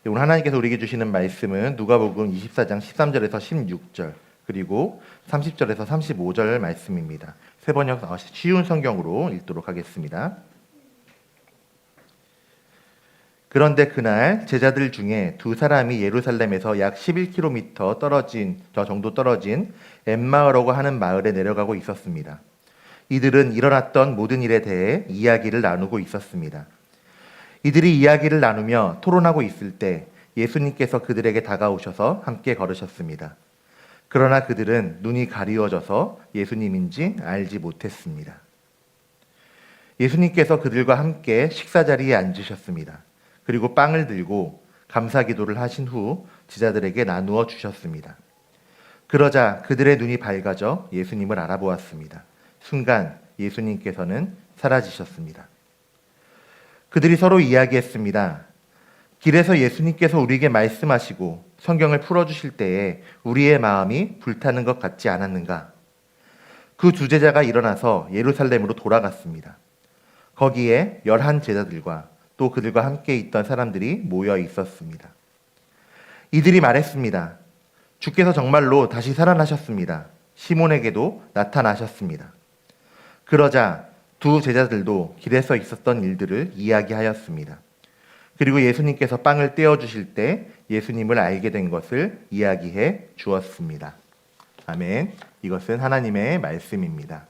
오늘 하나님께서 우리에게 주시는 말씀은 누가복음 24장 13절에서 16절 그리고 30절에서 35절 말씀입니다. 세 번역 쉬운 성경으로 읽도록 하겠습니다. 그런데 그날 제자들 중에 두 사람이 예루살렘에서 약 11km 정도 떨어진 엠마오라고 하는 마을에 내려가고 있었습니다. 이들은 일어났던 모든 일에 대해 이야기를 나누고 있었습니다. 이들이 이야기를 나누며 토론하고 있을 때 예수님께서 그들에게 다가오셔서 함께 걸으셨습니다. 그러나 그들은 눈이 가리워져서 예수님인지 알지 못했습니다. 예수님께서 그들과 함께 식사 자리에 앉으셨습니다. 그리고 빵을 들고 감사 기도를 하신 후 제자들에게 나누어 주셨습니다. 그러자 그들의 눈이 밝아져 예수님을 알아보았습니다. 순간 예수님께서는 사라지셨습니다. 그들이 서로 이야기했습니다. 길에서 예수님께서 우리에게 말씀하시고 성경을 풀어주실 때에 우리의 마음이 불타는 것 같지 않았는가? 그 두 제자가 일어나서 예루살렘으로 돌아갔습니다. 거기에 11 제자들과 또 그들과 함께 있던 사람들이 모여 있었습니다. 이들이 말했습니다. 주께서 정말로 다시 살아나셨습니다. 시몬에게도 나타나셨습니다. 그러자 두 제자들도 길에서 있었던 일들을 이야기하였습니다. 그리고 예수님께서 빵을 떼어주실 때 예수님을 알게 된 것을 이야기해 주었습니다. 아멘. 이것은 하나님의 말씀입니다.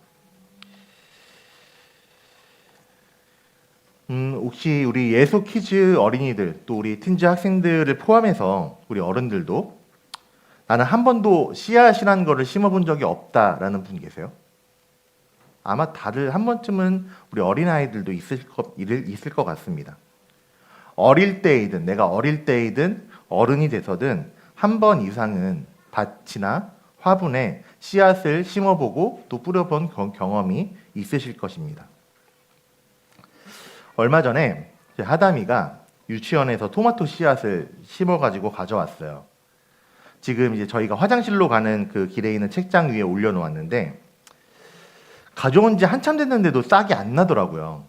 혹시 우리 예수 키즈 어린이들 또 우리 틴즈 학생들을 포함해서 우리 어른들도 나는 한 번도 씨앗이라는 거를 심어본 적이 없다라는 분 계세요? 아마 다들 한 번쯤은 우리 어린아이들도 있을 것 같습니다. 어릴 때이든 내가 어릴 때이든 어른이 돼서든 한 번 이상은 밭이나 화분에 씨앗을 심어보고 또 뿌려본 경험이 있으실 것입니다. 얼마 전에 하담이가 유치원에서 토마토 씨앗을 심어가지고 가져왔어요. 지금 이제 저희가 화장실로 가는 그 길에 있는 책장 위에 올려놓았는데 가져온 지 한참 됐는데도 싹이 안 나더라고요.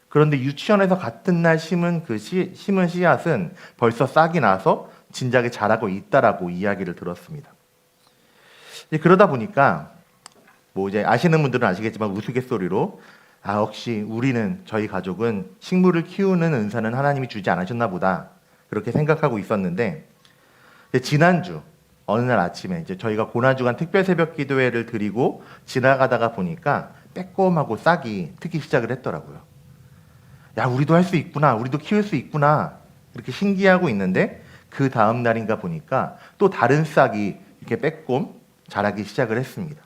그런데 유치원에서 같은 날 심은 심은 씨앗은 벌써 싹이 나서 진작에 자라고 있다라고 이야기를 들었습니다. 그러다 보니까 뭐 이제 아시는 분들은 아시겠지만 우스갯소리로 역시 저희 가족은 식물을 키우는 은사는 하나님이 주지 않으셨나 보다 그렇게 생각하고 있었는데 지난주 어느 날 아침에 이제 저희가 고난주간 특별 새벽 기도회를 드리고 지나가다가 보니까 빼꼼하고 싹이 트기 시작을 했더라고요. 야, 우리도 할 수 있구나, 우리도 키울 수 있구나 이렇게 신기하고 있는데 그 다음 날인가 보니까 또 다른 싹이 이렇게 빼꼼 자라기 시작을 했습니다.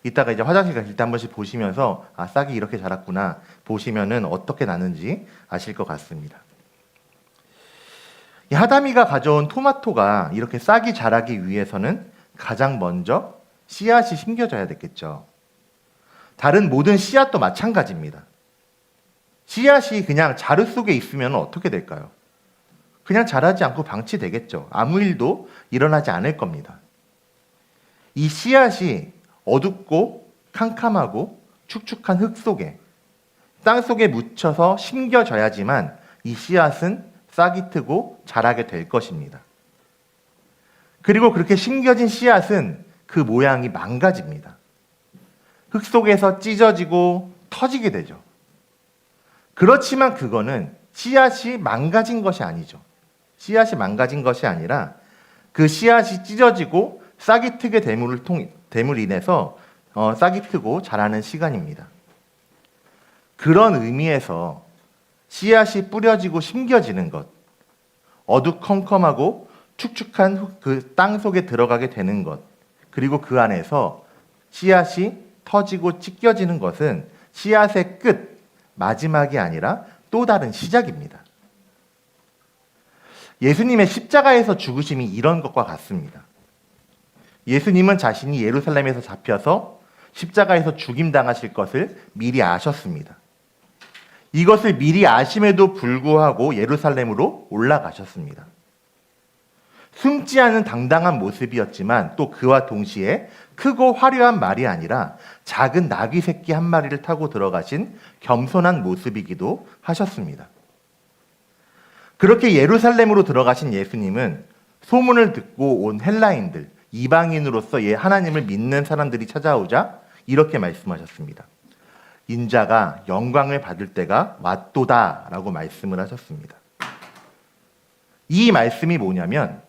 이따가 이제 화장실 가실 때 한 번씩 보시면서 싹이 이렇게 자랐구나 보시면은 어떻게 나는지 아실 것 같습니다. 이 하담이가 가져온 토마토가 이렇게 싹이 자라기 위해서는 가장 먼저 씨앗이 심겨져야 됐겠죠. 다른 모든 씨앗도 마찬가지입니다. 씨앗이 그냥 자루 속에 있으면 어떻게 될까요? 그냥 자라지 않고 방치되겠죠. 아무 일도 일어나지 않을 겁니다. 이 씨앗이 어둡고 캄캄하고 축축한 흙 속에 땅 속에 묻혀서 심겨져야지만 이 씨앗은 싹이 트고 자라게 될 것입니다. 그리고 그렇게 심겨진 씨앗은 그 모양이 망가집니다. 흙 속에서 찢어지고 터지게 되죠. 그렇지만 그거는 씨앗이 망가진 것이 아니죠. 씨앗이 망가진 것이 아니라 그 씨앗이 찢어지고 싹이 트게 됨을 인해서 싹이 트고 자라는 시간입니다. 그런 의미에서 씨앗이 뿌려지고 심겨지는 것, 어두컴컴하고 축축한 그 땅 속에 들어가게 되는 것, 그리고 그 안에서 씨앗이 터지고 찢겨지는 것은 씨앗의 끝, 마지막이 아니라 또 다른 시작입니다. 예수님의 십자가에서 죽으심이 이런 것과 같습니다. 예수님은 자신이 예루살렘에서 잡혀서 십자가에서 죽임당하실 것을 미리 아셨습니다. 이것을 미리 아심에도 불구하고 예루살렘으로 올라가셨습니다. 숨지 않은 당당한 모습이었지만 또 그와 동시에 크고 화려한 말이 아니라 작은 나귀 새끼 한 마리를 타고 들어가신 겸손한 모습이기도 하셨습니다. 그렇게 예루살렘으로 들어가신 예수님은 소문을 듣고 온 헬라인들, 이방인으로서 하나님을 믿는 사람들이 찾아오자 이렇게 말씀하셨습니다. 인자가 영광을 받을 때가 왔도다라고 말씀을 하셨습니다. 이 말씀이 뭐냐면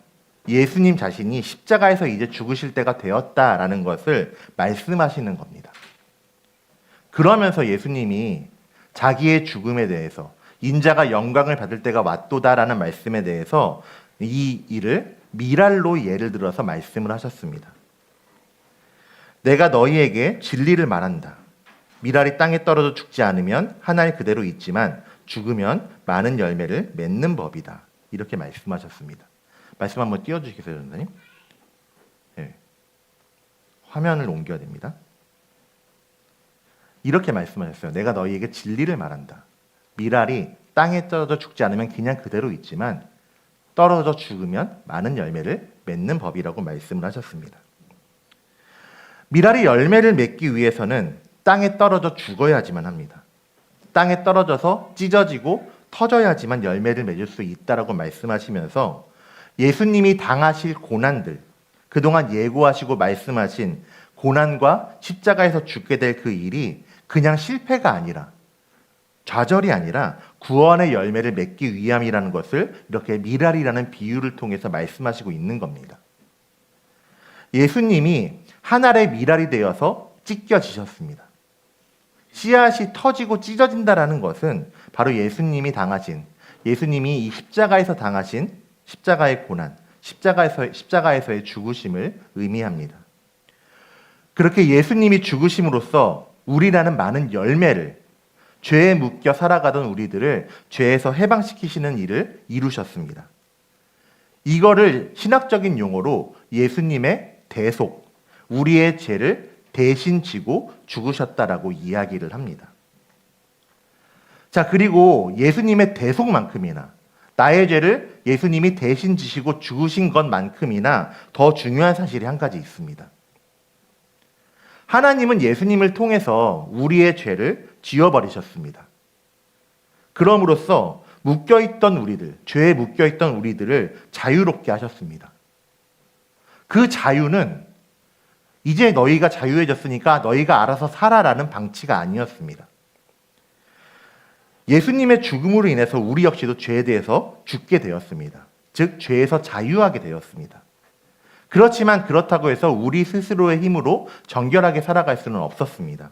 예수님 자신이 십자가에서 이제 죽으실 때가 되었다라는 것을 말씀하시는 겁니다. 그러면서 예수님이 자기의 죽음에 대해서 인자가 영광을 받을 때가 왔도다라는 말씀에 대해서 이 일을 미랄로 예를 들어서 말씀을 하셨습니다. 내가 너희에게 진리를 말한다. 미랄이 땅에 떨어져 죽지 않으면 하나에 그대로 있지만 죽으면 많은 열매를 맺는 법이다. 이렇게 말씀하셨습니다. 말씀 한번 띄워주시겠어요, 전사님? 네. 화면을 옮겨야 됩니다. 이렇게 말씀하셨어요. 내가 너희에게 진리를 말한다. 미랄이 땅에 떨어져 죽지 않으면 그냥 그대로 있지만 떨어져 죽으면 많은 열매를 맺는 법이라고 말씀을 하셨습니다. 미랄이 열매를 맺기 위해서는 땅에 떨어져 죽어야지만 합니다. 땅에 떨어져서 찢어지고 터져야지만 열매를 맺을 수 있다라고 말씀하시면서 예수님이 당하실 고난들, 그동안 예고하시고 말씀하신 고난과 십자가에서 죽게 될 그 일이 그냥 실패가 아니라 좌절이 아니라 구원의 열매를 맺기 위함이라는 것을 이렇게 미랄이라는 비유를 통해서 말씀하시고 있는 겁니다. 예수님이 한 알의 미랄이 되어서 찢겨지셨습니다. 씨앗이 터지고 찢어진다라는 것은 바로 예수님이 이 십자가에서 당하신 십자가의 고난, 십자가에서의 죽으심을 의미합니다. 그렇게 예수님이 죽으심으로써 우리라는 많은 열매를, 죄에 묶여 살아가던 우리들을 죄에서 해방시키시는 일을 이루셨습니다. 이거를 신학적인 용어로 예수님의 대속, 우리의 죄를 대신 지고 죽으셨다라고 이야기를 합니다. 자, 그리고 예수님의 대속만큼이나 나의 죄를 예수님이 대신 지시고 죽으신 것만큼이나 더 중요한 사실이 한 가지 있습니다. 하나님은 예수님을 통해서 우리의 죄를 지워버리셨습니다. 그럼으로써 묶여있던 우리들, 죄에 묶여있던 우리들을 자유롭게 하셨습니다. 그 자유는 이제 너희가 자유해졌으니까 너희가 알아서 살아라는 방치가 아니었습니다. 예수님의 죽음으로 인해서 우리 역시도 죄에 대해서 죽게 되었습니다. 즉 죄에서 자유하게 되었습니다. 그렇지만 그렇다고 해서 우리 스스로의 힘으로 정결하게 살아갈 수는 없었습니다.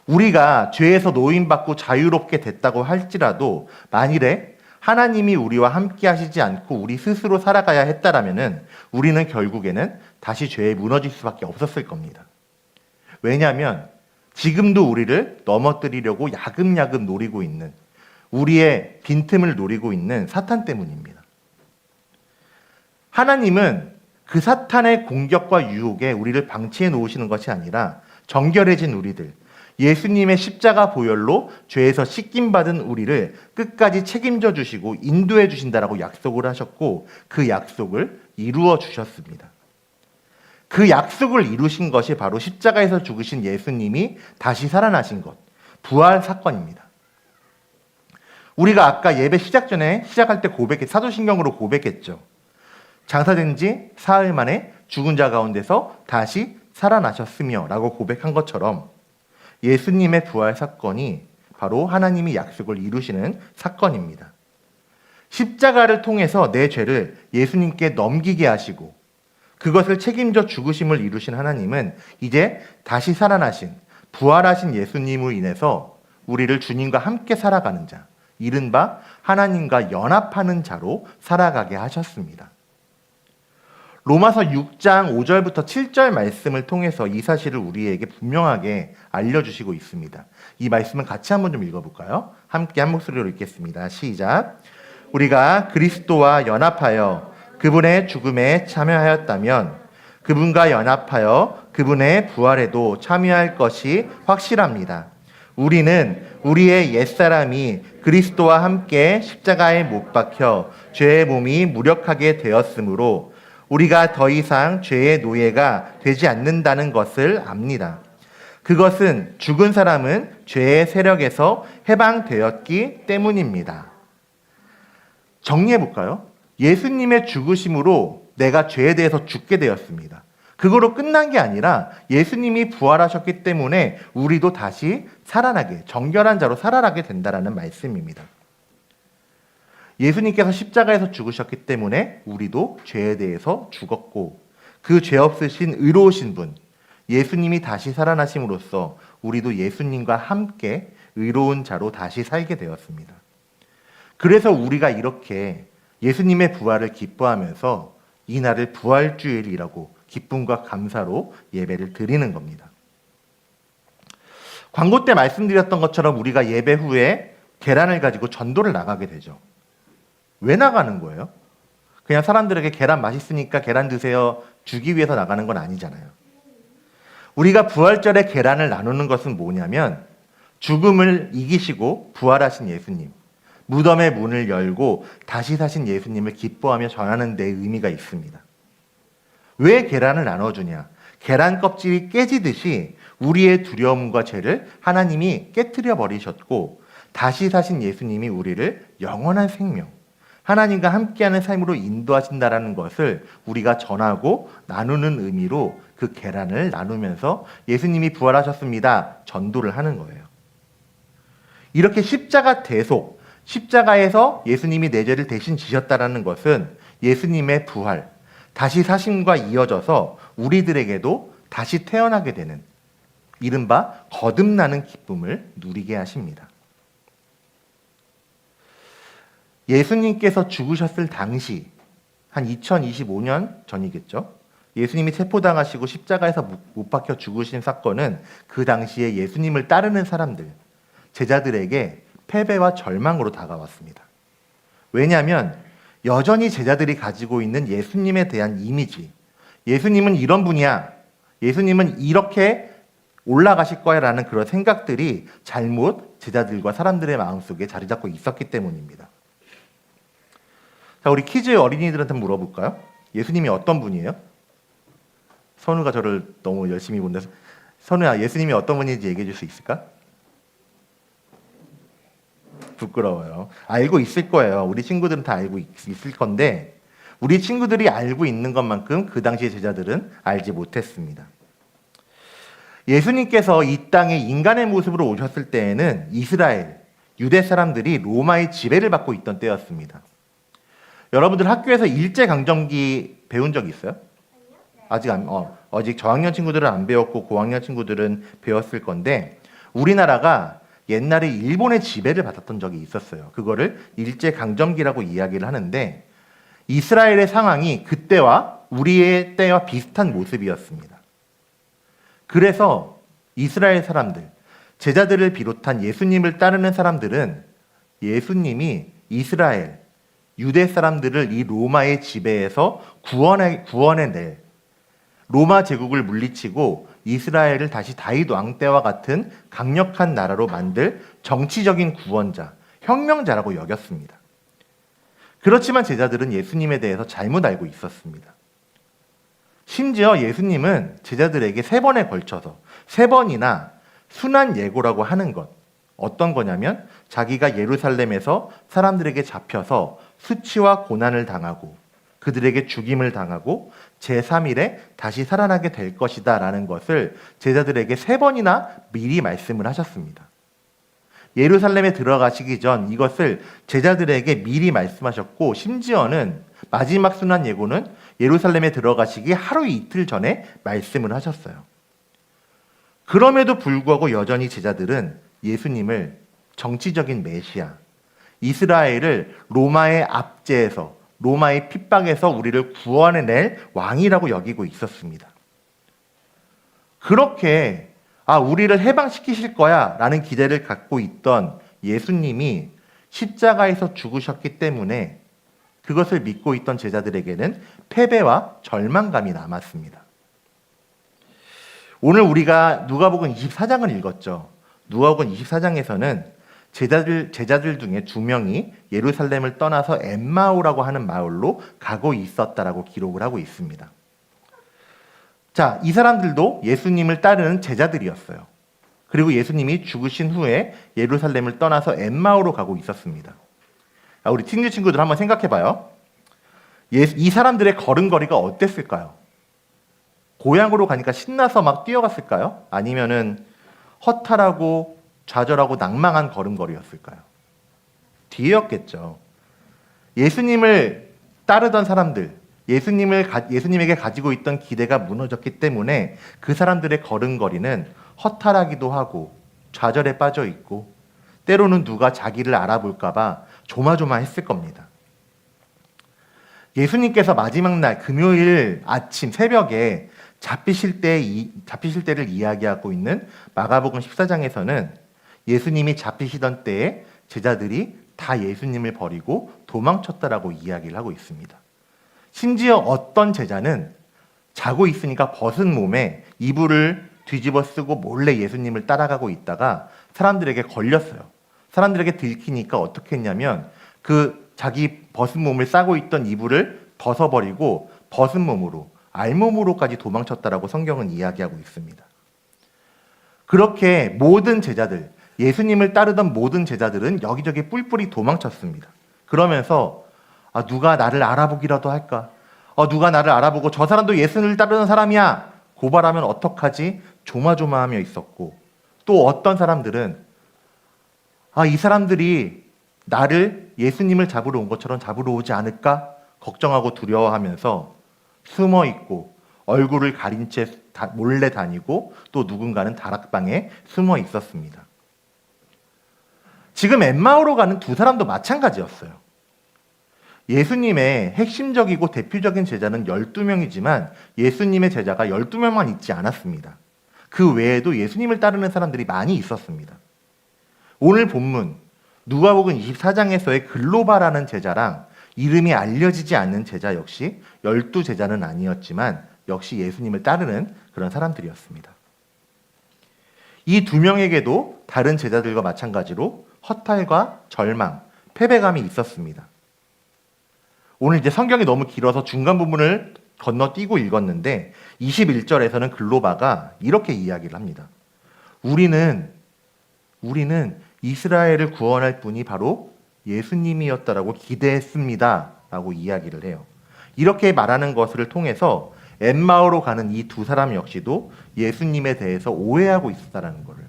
우리가 죄에서 노임받고 자유롭게 됐다고 할지라도 만일에 하나님이 우리와 함께 하시지 않고 우리 스스로 살아가야 했다라면은 우리는 결국에는 다시 죄에 무너질 수밖에 없었을 겁니다. 왜냐하면 지금도 우리를 넘어뜨리려고 야금야금 노리고 있는, 우리의 빈틈을 노리고 있는 사탄 때문입니다. 하나님은 그 사탄의 공격과 유혹에 우리를 방치해 놓으시는 것이 아니라 정결해진 우리들, 예수님의 십자가 보혈로 죄에서 씻김받은 우리를 끝까지 책임져 주시고 인도해 주신다라고 약속을 하셨고 그 약속을 이루어 주셨습니다. 그 약속을 이루신 것이 바로 십자가에서 죽으신 예수님이 다시 살아나신 것, 부활 사건입니다. 우리가 아까 예배 시작할 때 사도신경으로 고백했죠. 장사된 지 사흘 만에 죽은 자 가운데서 다시 살아나셨으며 라고 고백한 것처럼 예수님의 부활 사건이 바로 하나님이 약속을 이루시는 사건입니다. 십자가를 통해서 내 죄를 예수님께 넘기게 하시고 그것을 책임져 죽으심을 이루신 하나님은 이제 다시 살아나신, 부활하신 예수님으로 인해서 우리를 주님과 함께 살아가는 자, 이른바 하나님과 연합하는 자로 살아가게 하셨습니다. 로마서 6장 5절부터 7절 말씀을 통해서 이 사실을 우리에게 분명하게 알려주시고 있습니다. 이 말씀을 같이 한번 좀 읽어볼까요? 함께 한 목소리로 읽겠습니다. 시작. 우리가 그리스도와 연합하여 그분의 죽음에 참여하였다면 그분과 연합하여 그분의 부활에도 참여할 것이 확실합니다. 우리는 우리의 옛사람이 그리스도와 함께 십자가에 못 박혀 죄의 몸이 무력하게 되었으므로 우리가 더 이상 죄의 노예가 되지 않는다는 것을 압니다. 그것은 죽은 사람은 죄의 세력에서 해방되었기 때문입니다. 정리해 볼까요? 예수님의 죽으심으로 내가 죄에 대해서 죽게 되었습니다. 그거로 끝난 게 아니라 예수님이 부활하셨기 때문에 우리도 다시 살아나게, 정결한 자로 살아나게 된다라는 말씀입니다. 예수님께서 십자가에서 죽으셨기 때문에 우리도 죄에 대해서 죽었고, 그 죄 없으신 의로우신 분, 예수님이 다시 살아나심으로써 우리도 예수님과 함께 의로운 자로 다시 살게 되었습니다. 그래서 우리가 이렇게 예수님의 부활을 기뻐하면서 이날을 부활주일이라고 기쁨과 감사로 예배를 드리는 겁니다. 광고 때 말씀드렸던 것처럼 우리가 예배 후에 계란을 가지고 전도를 나가게 되죠. 왜 나가는 거예요? 그냥 사람들에게 계란 맛있으니까 계란 드세요 주기 위해서 나가는 건 아니잖아요. 우리가 부활절에 계란을 나누는 것은 뭐냐면 죽음을 이기시고 부활하신 예수님, 무덤의 문을 열고 다시 사신 예수님을 기뻐하며 전하는 데 의미가 있습니다. 왜 계란을 나눠주냐? 계란 껍질이 깨지듯이 우리의 두려움과 죄를 하나님이 깨트려 버리셨고 다시 사신 예수님이 우리를 영원한 생명, 하나님과 함께하는 삶으로 인도하신다라는 것을 우리가 전하고 나누는 의미로 그 계란을 나누면서 예수님이 부활하셨습니다. 전도를 하는 거예요. 이렇게 십자가 대속, 십자가에서 예수님이 내 죄를 대신 지셨다라는 것은 예수님의 부활, 다시 사심과 이어져서 우리들에게도 다시 태어나게 되는 이른바 거듭나는 기쁨을 누리게 하십니다. 예수님께서 죽으셨을 당시 한 2025년 전이겠죠. 예수님이 체포당하시고 십자가에서 못 박혀 죽으신 사건은 그 당시에 예수님을 따르는 사람들, 제자들에게 패배와 절망으로 다가왔습니다. 왜냐하면 여전히 제자들이 가지고 있는 예수님에 대한 이미지, 예수님은 이런 분이야, 예수님은 이렇게 올라가실 거야 라는 그런 생각들이 잘못 제자들과 사람들의 마음속에 자리 잡고 있었기 때문입니다. 자, 우리 퀴즈 어린이들한테 물어볼까요? 예수님이 어떤 분이에요? 선우가 저를 너무 열심히 본다. 선우야, 예수님이 어떤 분인지 얘기해 줄 수 있을까? 부끄러워요. 알고 있을 거예요. 우리 친구들은 다 알고 있을 건데 우리 친구들이 알고 있는 것만큼 그 당시의 제자들은 알지 못했습니다. 예수님께서 이 땅에 인간의 모습으로 오셨을 때에는 이스라엘, 유대 사람들이 로마의 지배를 받고 있던 때였습니다. 여러분들 학교에서 일제강점기 배운 적 있어요? 아직 저학년 친구들은 안 배웠고 고학년 친구들은 배웠을 건데 우리나라가 옛날에 일본의 지배를 받았던 적이 있었어요. 그거를 일제강점기라고 이야기를 하는데 이스라엘의 상황이 그때와 우리의 때와 비슷한 모습이었습니다. 그래서 이스라엘 사람들, 제자들을 비롯한 예수님을 따르는 사람들은 예수님이 이스라엘, 유대 사람들을 이 로마의 지배에서 구원해낼 로마 제국을 물리치고 이스라엘을 다시 다윗 왕 때와 같은 강력한 나라로 만들 정치적인 구원자, 혁명자라고 여겼습니다. 그렇지만 제자들은 예수님에 대해서 잘못 알고 있었습니다. 심지어 예수님은 제자들에게 3번에 걸쳐서 3번이나 순한 예고라고 하는 것, 어떤 거냐면 자기가 예루살렘에서 사람들에게 잡혀서 수치와 고난을 당하고 그들에게 죽임을 당하고 제3일에 다시 살아나게 될 것이다 라는 것을 제자들에게 3번이나 미리 말씀을 하셨습니다. 예루살렘에 들어가시기 전 이것을 제자들에게 미리 말씀하셨고 심지어는 마지막 순환 예고는 예루살렘에 들어가시기 하루 이틀 전에 말씀을 하셨어요. 그럼에도 불구하고 여전히 제자들은 예수님을 정치적인 메시아, 이스라엘을 로마의 압제에서 로마의 핍박에서 우리를 구원해낼 왕이라고 여기고 있었습니다. 그렇게 우리를 해방시키실 거야 라는 기대를 갖고 있던 예수님이 십자가에서 죽으셨기 때문에 그것을 믿고 있던 제자들에게는 패배와 절망감이 남았습니다. 오늘 우리가 누가복음 24장을 읽었죠. 누가복음 24장에서는 제자들 중에 2명이 예루살렘을 떠나서 엠마오라고 하는 마을로 가고 있었다라고 기록을 하고 있습니다. 자, 이 사람들도 예수님을 따르는 제자들이었어요. 그리고 예수님이 죽으신 후에 예루살렘을 떠나서 엠마오로 가고 있었습니다. 우리 틴즈 친구들 한번 생각해봐요. 이 사람들의 걸음걸이가 어땠을까요? 고향으로 가니까 신나서 막 뛰어갔을까요? 아니면은 허탈하고 좌절하고 낭망한 걸음걸이였을까요? 뒤였겠죠. 예수님을 따르던 사람들, 예수님에게 가지고 있던 기대가 무너졌기 때문에 그 사람들의 걸음걸이는 허탈하기도 하고 좌절에 빠져 있고 때로는 누가 자기를 알아볼까봐 조마조마했을 겁니다. 예수님께서 마지막 날 금요일 아침 새벽에 잡히실 때를 이야기하고 있는 마가복음 14장에서는 예수님이 잡히시던 때에 제자들이 다 예수님을 버리고 도망쳤다라고 이야기를 하고 있습니다. 심지어 어떤 제자는 자고 있으니까 벗은 몸에 이불을 뒤집어 쓰고 몰래 예수님을 따라가고 있다가 사람들에게 걸렸어요. 사람들에게 들키니까 어떻게 했냐면 그 자기 벗은 몸을 싸고 있던 이불을 벗어버리고 벗은 몸으로 알몸으로까지 도망쳤다라고 성경은 이야기하고 있습니다. 그렇게 모든 제자들, 예수님을 따르던 모든 제자들은 여기저기 뿔뿔이 도망쳤습니다. 그러면서 누가 나를 알아보기라도 할까? 누가 나를 알아보고 저 사람도 예수님을 따르는 사람이야! 고발하면 어떡하지? 조마조마하며 있었고 또 어떤 사람들은 이 사람들이 나를 예수님을 잡으러 온 것처럼 잡으러 오지 않을까? 걱정하고 두려워하면서 숨어 있고 얼굴을 가린 채 몰래 다니고 또 누군가는 다락방에 숨어 있었습니다. 지금 엠마오로 가는 두 사람도 마찬가지였어요. 예수님의 핵심적이고 대표적인 제자는 12명이지만 예수님의 제자가 12명만 있지 않았습니다. 그 외에도 예수님을 따르는 사람들이 많이 있었습니다. 오늘 본문 누가복음 24장에서의 글로바라는 제자랑 이름이 알려지지 않는 제자 역시 12제자는 아니었지만 역시 예수님을 따르는 그런 사람들이었습니다. 이 두 명에게도 다른 제자들과 마찬가지로 허탈과 절망, 패배감이 있었습니다. 오늘 이제 성경이 너무 길어서 중간 부분을 건너뛰고 읽었는데 21절에서는 글로바가 이렇게 이야기를 합니다. 우리는 이스라엘을 구원할 분이 바로 예수님이었다라고 기대했습니다. 라고 이야기를 해요. 이렇게 말하는 것을 통해서 엠마오로 가는 이 두 사람 역시도 예수님에 대해서 오해하고 있었다는 것을,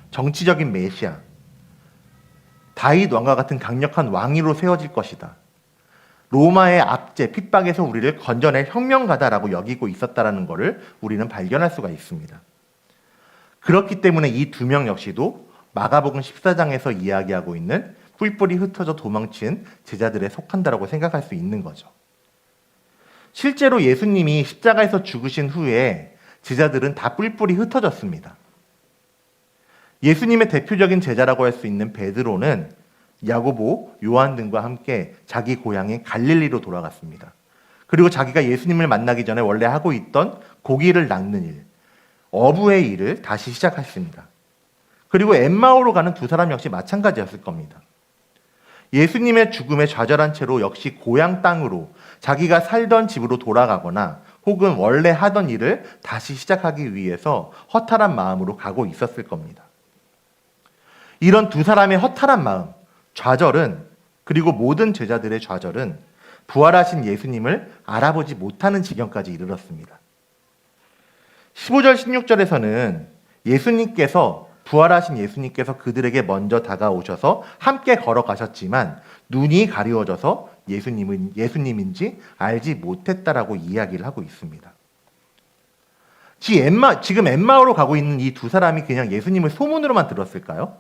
정치적인 메시아, 다윗 왕과 같은 강력한 왕위로 세워질 것이다, 로마의 압제, 핍박에서 우리를 건져낼 혁명가다라고 여기고 있었다는 것을 우리는 발견할 수가 있습니다. 그렇기 때문에 이 두 명 역시도 마가복음 14장에서 이야기하고 있는 뿔뿔이 흩어져 도망친 제자들에 속한다라고 생각할 수 있는 거죠. 실제로 예수님이 십자가에서 죽으신 후에 제자들은 다 뿔뿔이 흩어졌습니다. 예수님의 대표적인 제자라고 할 수 있는 베드로는 야고보, 요한 등과 함께 자기 고향인 갈릴리로 돌아갔습니다. 그리고 자기가 예수님을 만나기 전에 원래 하고 있던 고기를 낚는 일, 어부의 일을 다시 시작했습니다. 그리고 엠마오로 가는 두 사람 역시 마찬가지였을 겁니다. 예수님의 죽음에 좌절한 채로 역시 고향 땅으로 자기가 살던 집으로 돌아가거나 혹은 원래 하던 일을 다시 시작하기 위해서 허탈한 마음으로 가고 있었을 겁니다. 이런 두 사람의 허탈한 마음, 좌절은, 그리고 모든 제자들의 좌절은 부활하신 예수님을 알아보지 못하는 지경까지 이르렀습니다. 15절, 16절에서는 부활하신 예수님께서 그들에게 먼저 다가오셔서 함께 걸어가셨지만 눈이 가리워져서 예수님인지 알지 못했다라고 이야기를 하고 있습니다. 지금 엠마오로 가고 있는 이 두 사람이 그냥 예수님을 소문으로만 들었을까요?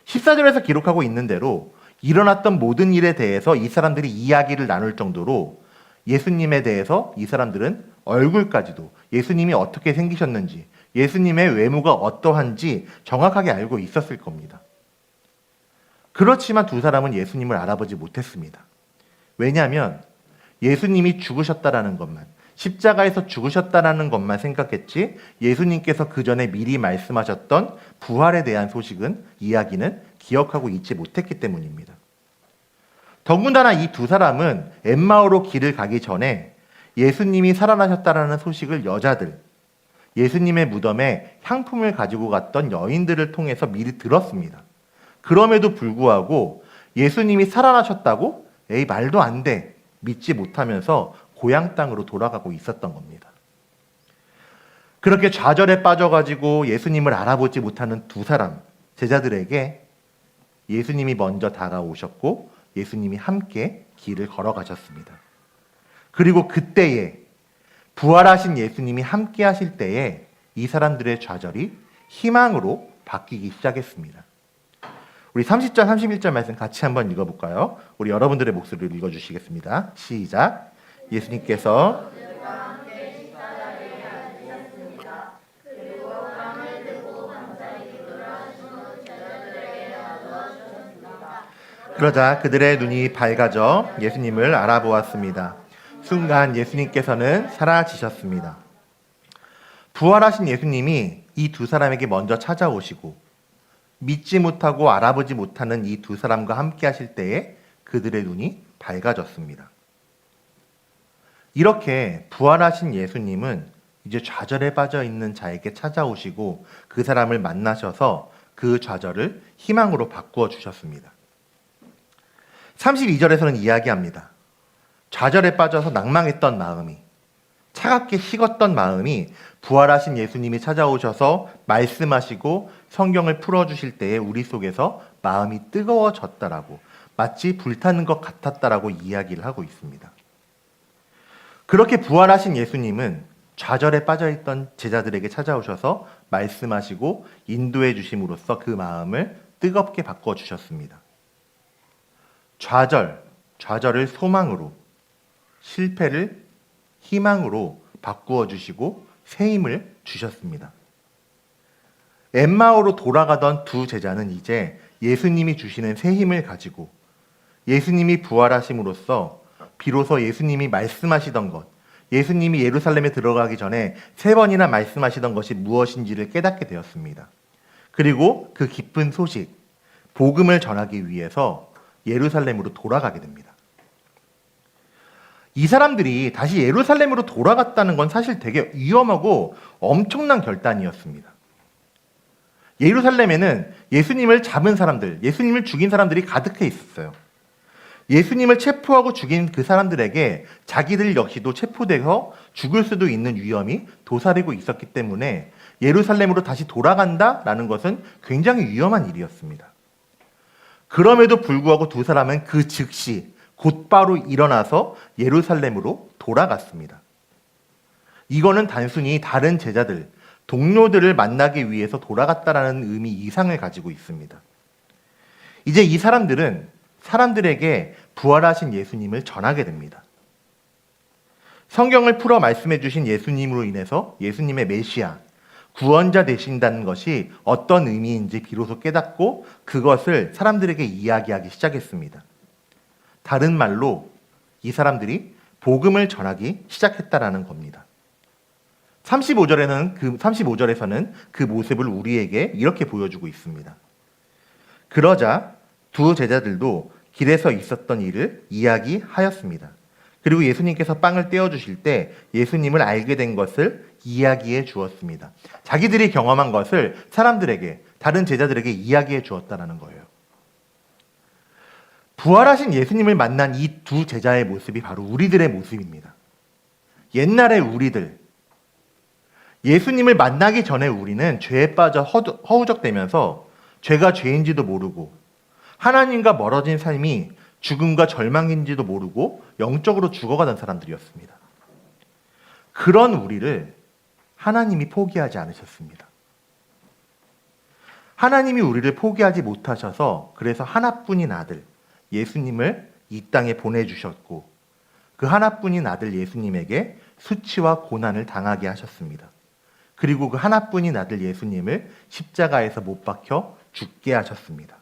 14절에서 기록하고 있는 대로 일어났던 모든 일에 대해서 이 사람들이 이야기를 나눌 정도로 예수님에 대해서 이 사람들은 얼굴까지도 예수님이 어떻게 생기셨는지, 예수님의 외모가 어떠한지 정확하게 알고 있었을 겁니다. 그렇지만 두 사람은 예수님을 알아보지 못했습니다. 왜냐하면 예수님이 죽으셨다라는 것만, 십자가에서 죽으셨다라는 것만 생각했지 예수님께서 그 전에 미리 말씀하셨던 부활에 대한 이야기는 기억하고 있지 못했기 때문입니다. 더군다나 이 두 사람은 엠마오로 길을 가기 전에 예수님이 살아나셨다라는 소식을 여자들, 예수님의 무덤에 향품을 가지고 갔던 여인들을 통해서 미리 들었습니다. 그럼에도 불구하고 예수님이 살아나셨다고? 에이, 말도 안 돼. 믿지 못하면서 고향 땅으로 돌아가고 있었던 겁니다. 그렇게 좌절에 빠져가지고 예수님을 알아보지 못하는 두 사람, 제자들에게 예수님이 먼저 다가오셨고 예수님이 함께 길을 걸어가셨습니다. 그리고 그때에 부활하신 예수님이 함께 하실 때에 이 사람들의 좌절이 희망으로 바뀌기 시작했습니다. 우리 30절, 31절 말씀 같이 한번 읽어볼까요? 우리 여러분들의 목소리를 읽어주시겠습니다. 시작. 예수님께서 그러자 그들의 눈이 밝아져 예수님을 알아보았습니다. 순간 예수님께서는 사라지셨습니다. 부활하신 예수님이 이 두 사람에게 먼저 찾아오시고 믿지 못하고 알아보지 못하는 이 두 사람과 함께 하실 때에 그들의 눈이 밝아졌습니다. 이렇게 부활하신 예수님은 이제 좌절에 빠져 있는 자에게 찾아오시고 그 사람을 만나셔서 그 좌절을 희망으로 바꾸어 주셨습니다. 32절에서는 이야기합니다. 좌절에 빠져서 낭망했던 마음이, 차갑게 식었던 마음이 부활하신 예수님이 찾아오셔서 말씀하시고 성경을 풀어주실 때에 우리 속에서 마음이 뜨거워졌다라고, 마치 불타는 것 같았다라고 이야기를 하고 있습니다. 그렇게 부활하신 예수님은 좌절에 빠져있던 제자들에게 찾아오셔서 말씀하시고 인도해 주심으로써 그 마음을 뜨겁게 바꿔주셨습니다. 좌절을 소망으로, 실패를 희망으로 바꾸어 주시고 새 힘을 주셨습니다. 엠마오로 돌아가던 두 제자는 이제 예수님이 주시는 새 힘을 가지고 예수님이 부활하심으로써 비로소 예수님이 말씀하시던 것, 예수님이 예루살렘에 들어가기 전에 3번이나 말씀하시던 것이 무엇인지를 깨닫게 되었습니다. 그리고 그 기쁜 소식, 복음을 전하기 위해서 예루살렘으로 돌아가게 됩니다. 이 사람들이 다시 예루살렘으로 돌아갔다는 건 사실 되게 위험하고 엄청난 결단이었습니다. 예루살렘에는 예수님을 잡은 사람들, 예수님을 죽인 사람들이 가득해 있었어요. 예수님을 체포하고 죽인 그 사람들에게 자기들 역시도 체포돼서 죽을 수도 있는 위험이 도사리고 있었기 때문에 예루살렘으로 다시 돌아간다라는 것은 굉장히 위험한 일이었습니다. 그럼에도 불구하고 두 사람은 그 즉시 곧바로 일어나서 예루살렘으로 돌아갔습니다. 이거는 단순히 다른 제자들, 동료들을 만나기 위해서 돌아갔다라는 의미 이상을 가지고 있습니다. 이제 이 사람들은 사람들에게 부활하신 예수님을 전하게 됩니다. 성경을 풀어 말씀해 주신 예수님으로 인해서 예수님의 메시아, 구원자 되신다는 것이 어떤 의미인지 비로소 깨닫고 그것을 사람들에게 이야기하기 시작했습니다. 다른 말로 이 사람들이 복음을 전하기 시작했다라는 겁니다. 35절에서는 그 모습을 우리에게 이렇게 보여주고 있습니다. 그러자 두 제자들도 길에서 있었던 일을 이야기하였습니다. 그리고 예수님께서 빵을 떼어주실 때 예수님을 알게 된 것을 이야기해 주었습니다. 자기들이 경험한 것을 사람들에게, 다른 제자들에게 이야기해 주었다는 거예요. 부활하신 예수님을 만난 이 두 제자의 모습이 바로 우리들의 모습입니다. 옛날의 우리들, 예수님을 만나기 전에 우리는 죄에 빠져 허우적대면서 죄가 죄인지도 모르고 하나님과 멀어진 삶이 죽음과 절망인지도 모르고 영적으로 죽어가던 사람들이었습니다. 그런 우리를 하나님이 포기하지 않으셨습니다. 하나님이 우리를 포기하지 못하셔서 그래서 하나뿐인 아들 예수님을 이 땅에 보내주셨고 그 하나뿐인 아들 예수님에게 수치와 고난을 당하게 하셨습니다. 그리고 그 하나뿐인 아들 예수님을 십자가에서 못 박혀 죽게 하셨습니다.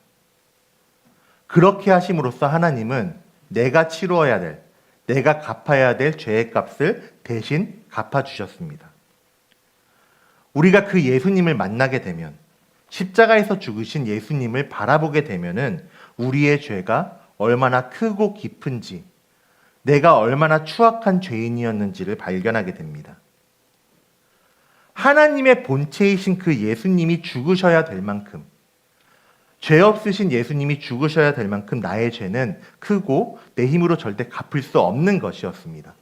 그렇게 하심으로써 하나님은 내가 치루어야 될, 내가 갚아야 될 죄의 값을 대신 갚아주셨습니다. 우리가 그 예수님을 만나게 되면, 십자가에서 죽으신 예수님을 바라보게 되면은 우리의 죄가 얼마나 크고 깊은지, 내가 얼마나 추악한 죄인이었는지를 발견하게 됩니다. 하나님의 본체이신 그 예수님이 죽으셔야 될 만큼, 죄 없으신 예수님이 죽으셔야 될 만큼 나의 죄는 크고 내 힘으로 절대 갚을 수 없는 것이었습니다.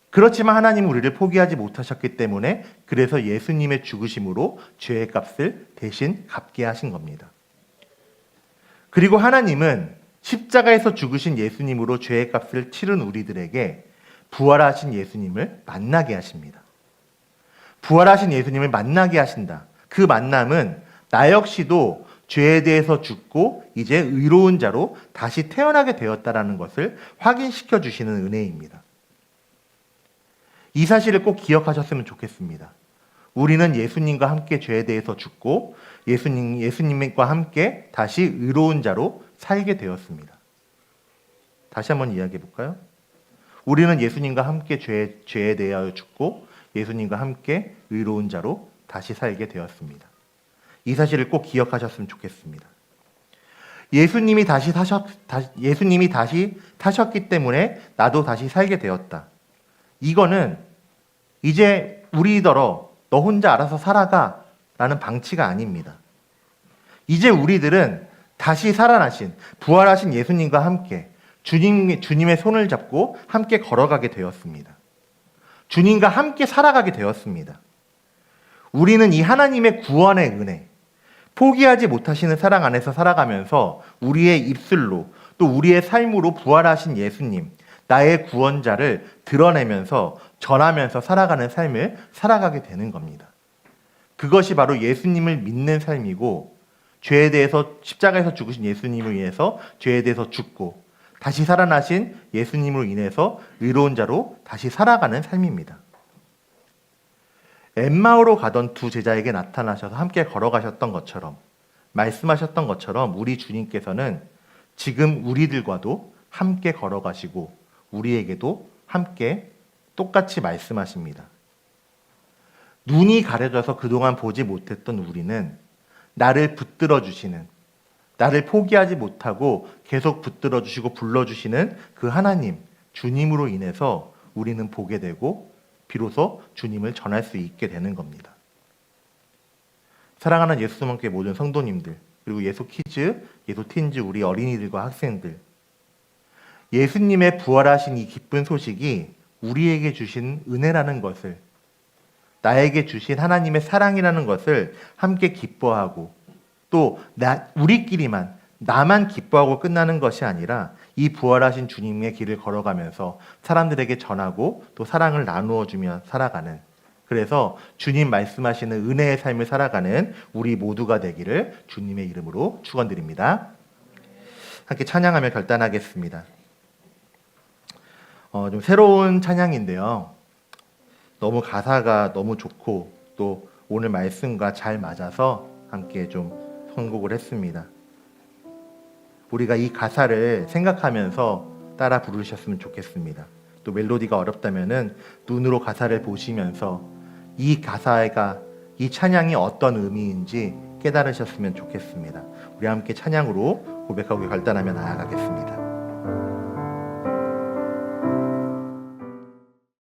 그렇지만 하나님은 우리를 포기하지 못하셨기 때문에 그래서 예수님의 죽으심으로 죄의 값을 대신 갚게 하신 겁니다. 그리고 하나님은 십자가에서 죽으신 예수님으로 죄의 값을 치른 우리들에게 부활하신 예수님을 만나게 하십니다. 부활하신 예수님을 만나게 하신다. 그 만남은 나 역시도 죄에 대해서 죽고 이제 의로운 자로 다시 태어나게 되었다라는 것을 확인시켜 주시는 은혜입니다. 이 사실을 꼭 기억하셨으면 좋겠습니다. 우리는 예수님과 함께 죄에 대해서 죽고 예수님과 함께 다시 의로운 자로 살게 되었습니다. 다시 한번 이야기해 볼까요? 우리는 예수님과 함께 죄에 대하여 죽고 예수님과 함께 의로운 자로 다시 살게 되었습니다. 이 사실을 꼭 기억하셨으면 좋겠습니다. 예수님이 다시 타셨기 때문에 나도 다시 살게 되었다. 이거는 이제 우리더러 너 혼자 알아서 살아가 라는 방치가 아닙니다. 이제 우리들은 다시 살아나신 부활하신 예수님과 함께 주님의 손을 잡고 함께 걸어가게 되었습니다. 주님과 함께 살아가게 되었습니다. 우리는 이 하나님의 구원의 은혜, 포기하지 못하시는 사랑 안에서 살아가면서 우리의 입술로 또 우리의 삶으로 부활하신 예수님, 나의 구원자를 드러내면서 전하면서 살아가는 삶을 살아가게 되는 겁니다. 그것이 바로 예수님을 믿는 삶이고 죄에 대해서 십자가에서 죽으신 예수님을 위해서 죄에 대해서 죽고 다시 살아나신 예수님으로 인해서 의로운 자로 다시 살아가는 삶입니다. 엠마오로 가던 두 제자에게 나타나셔서 함께 걸어가셨던 것처럼 말씀하셨던 것처럼 우리 주님께서는 지금 우리들과도 함께 걸어가시고 우리에게도 함께 똑같이 말씀하십니다. 눈이 가려져서 그동안 보지 못했던 우리는 나를 붙들어 주시는, 나를 포기하지 못하고 계속 붙들어 주시고 불러주시는 그 하나님, 주님으로 인해서 우리는 보게 되고 비로소 주님을 전할 수 있게 되는 겁니다. 사랑하는 예수님께 모든 성도님들, 그리고 예수키즈, 예수틴즈 우리 어린이들과 학생들, 예수님의 부활하신 이 기쁜 소식이 우리에게 주신 은혜라는 것을, 나에게 주신 하나님의 사랑이라는 것을 함께 기뻐하고 또 우리끼리만 나만 기뻐하고 끝나는 것이 아니라 이 부활하신 주님의 길을 걸어가면서 사람들에게 전하고 또 사랑을 나누어 주며 살아가는, 그래서 주님 말씀하시는 은혜의 삶을 살아가는 우리 모두가 되기를 주님의 이름으로 축원드립니다. 함께 찬양하며 결단하겠습니다. 좀 새로운 찬양인데요. 너무 가사가 너무 좋고 또 오늘 말씀과 잘 맞아서 함께 좀 선곡을 했습니다. 우리가 이 가사를 생각하면서 따라 부르셨으면 좋겠습니다. 또 멜로디가 어렵다면은 눈으로 가사를 보시면서 이 가사가, 이 찬양이 어떤 의미인지 깨달으셨으면 좋겠습니다. 우리 함께 찬양으로 고백하고 결단하며 나아가겠습니다.